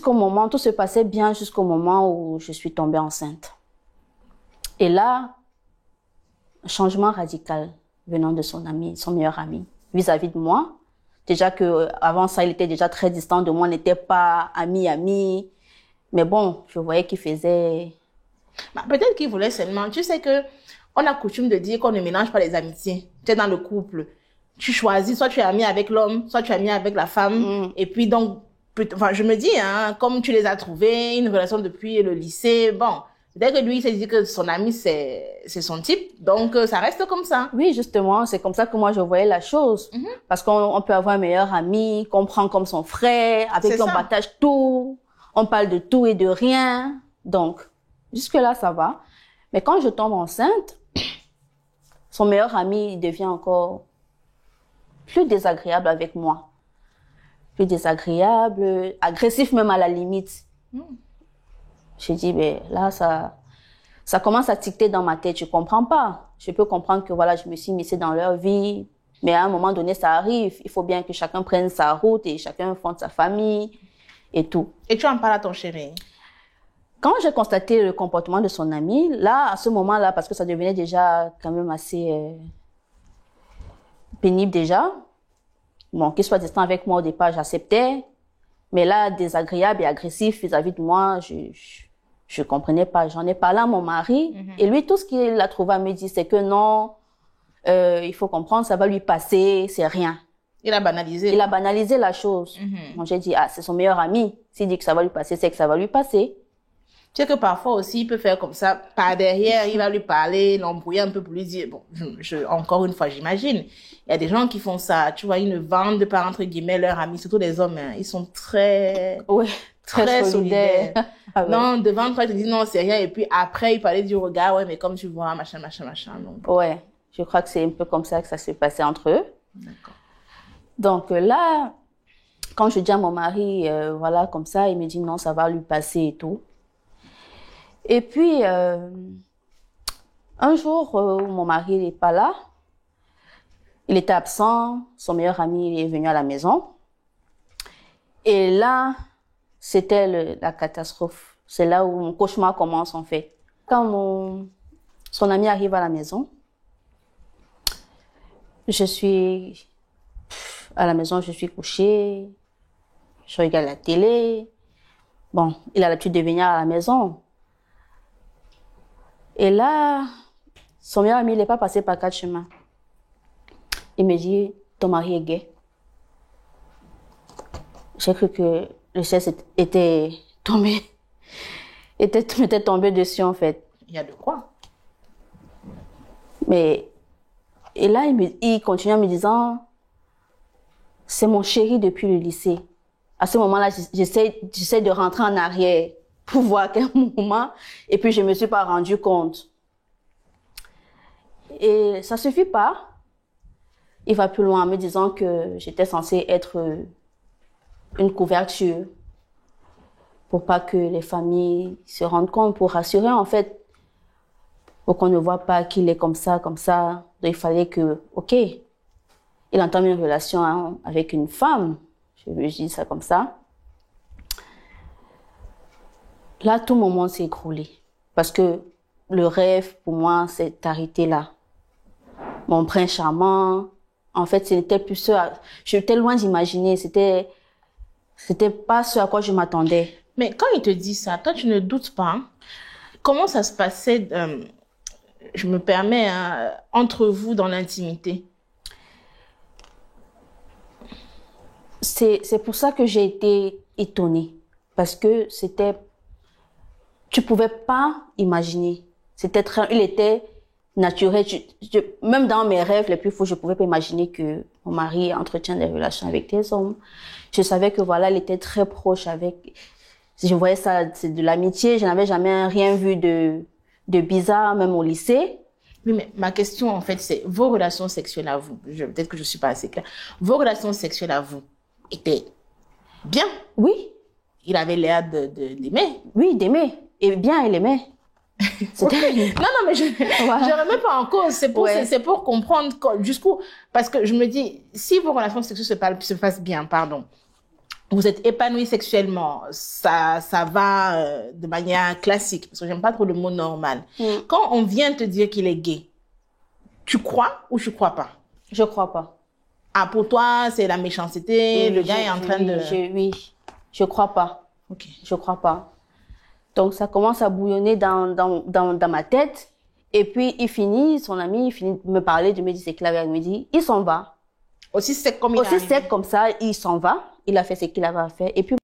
Tout se passait bien jusqu'au moment où je suis tombée enceinte. Et là, un changement radical venant de son ami, son meilleur ami, vis-à-vis de moi. Déjà que avant ça, il était déjà très distant de moi, on n'était pas amis. Mais bon, je voyais qu'il faisait... Peut-être qu'il voulait seulement... Tu sais que on a coutume de dire qu'on ne mélange pas les amitiés. Tu es dans le couple. Tu choisis, soit tu es ami avec l'homme, soit tu es ami avec la femme. Et puis donc, je me dis, comme tu les as trouvés, une relation depuis le lycée, bon... Dès que lui, il s'est dit que son ami, c'est son type. Donc, ça reste comme ça. Oui, justement, c'est comme ça que moi, je voyais la chose. Parce qu'on peut avoir un meilleur ami, qu'on prend comme son frère, avec qui on partage tout. On parle de tout et de rien. Donc, jusque-là, ça va. Mais quand je tombe enceinte, son meilleur ami, il devient encore plus désagréable avec moi. Plus désagréable, agressif même à la limite. J'ai dit, ben là, ça commence à ticter dans ma tête. Je comprends pas. Je peux comprendre que voilà, je me suis immiscée dans leur vie. Mais à un moment donné, ça arrive. Il faut bien que chacun prenne sa route et chacun fonde sa famille et tout. Et tu en parles à ton chéri? Quand j'ai constaté le comportement de son ami, là, à ce moment-là, parce que ça devenait déjà quand même assez pénible déjà. Bon, qu'il soit distant avec moi au départ, j'acceptais. Mais là, désagréable et agressif vis-à-vis de moi, je comprenais pas. J'en ai parlé à mon mari. Et lui, tout ce qu'il a trouvé à me dire, c'est que non, il faut comprendre, ça va lui passer, c'est rien. Il a banalisé. Il a banalisé la chose. Moi, j'ai dit, c'est son meilleur ami. S'il dit que ça va lui passer, c'est que ça va lui passer. Tu sais que parfois aussi, il peut faire comme ça. Par derrière, il va lui parler, l'embrouiller un peu pour lui dire, bon, encore une fois, j'imagine. Il y a des gens qui font ça. Tu vois, ils ne vendent pas, entre guillemets, leurs amis, surtout les hommes. Ils sont très solidaires. Non, devant toi, ils te disent non, c'est rien. Et puis après, ils parlaient du regard, ouais, mais comme tu vois, machin. Donc. Ouais, je crois que c'est un peu comme ça que ça s'est passé entre eux. D'accord. Donc là, quand je dis à mon mari, voilà, comme ça, il me dit non, ça va lui passer et tout. Et puis, un jour, mon mari n'est pas là. Il était absent. Son meilleur ami il est venu à la maison. Et là, c'était la catastrophe. C'est là où mon cauchemar commence, en fait. Quand son ami arrive à la maison, je suis à la maison, je suis couchée. Je regarde la télé. Bon, il a l'habitude de venir à la maison. Et là, son meilleur ami, il n'est pas passé par 4 chemins. Il me dit, ton mari est gay. J'ai cru que le ciel était tombé dessus, en fait. Il y a de quoi? Et là, il continue en me disant, c'est mon chéri depuis le lycée. À ce moment-là, j'essaie de rentrer en arrière pour voir à quel moment, et puis je me suis pas rendu compte. Et ça suffit pas. Il va plus loin en me disant que j'étais censée être une couverture pour pas que les familles se rendent compte, pour rassurer en fait, pour qu'on ne voit pas qu'il est comme ça. Donc il fallait que, ok, il entame une relation avec une femme, je dis ça comme ça. Là, tout mon monde s'est écroulé. Parce que le rêve, pour moi, s'est arrêté là. Mon prince charmant, en fait, c'était plus ça. J'étais loin d'imaginer. C'était pas ce à quoi je m'attendais. Mais quand il te dit ça, toi, tu ne doutes pas. Comment ça se passait, je me permets, entre vous dans l'intimité? C'est pour ça que j'ai été étonnée. Parce que tu pouvais pas imaginer. Il était naturel. Même dans mes rêves les plus fous, je pouvais pas imaginer que mon mari entretient des relations avec des hommes. Je savais que voilà, il était très proche avec, je voyais ça, c'est de l'amitié. Je n'avais jamais rien vu de bizarre, même au lycée. Oui, mais ma question, en fait, c'est vos relations sexuelles à vous. Peut-être que je suis pas assez claire. Vos relations sexuelles à vous étaient bien? Oui. Il avait l'air d'aimer? Oui, d'aimer. Et bien, il aimait. Okay. Non, mais je ne remets pas en cause. C'est pour comprendre jusqu'où. Parce que je me dis, si vos relations sexuelles se passent bien, vous êtes épanoui sexuellement, ça va de manière classique, parce que j'aime pas trop le mot normal. Quand on vient te dire qu'il est gay, tu crois ou tu crois pas? Je crois pas. Ah, pour toi, c'est la méchanceté, le gars est en train de... Oui, je crois pas. Ok. Je crois pas. Donc, ça commence à bouillonner dans ma tête. Et puis, son ami, il finit de me parler, de me dire c'est clair, il me dit, il s'en va. Aussi sec comme ça, il s'en va. Il a fait ce qu'il avait à faire. Et puis,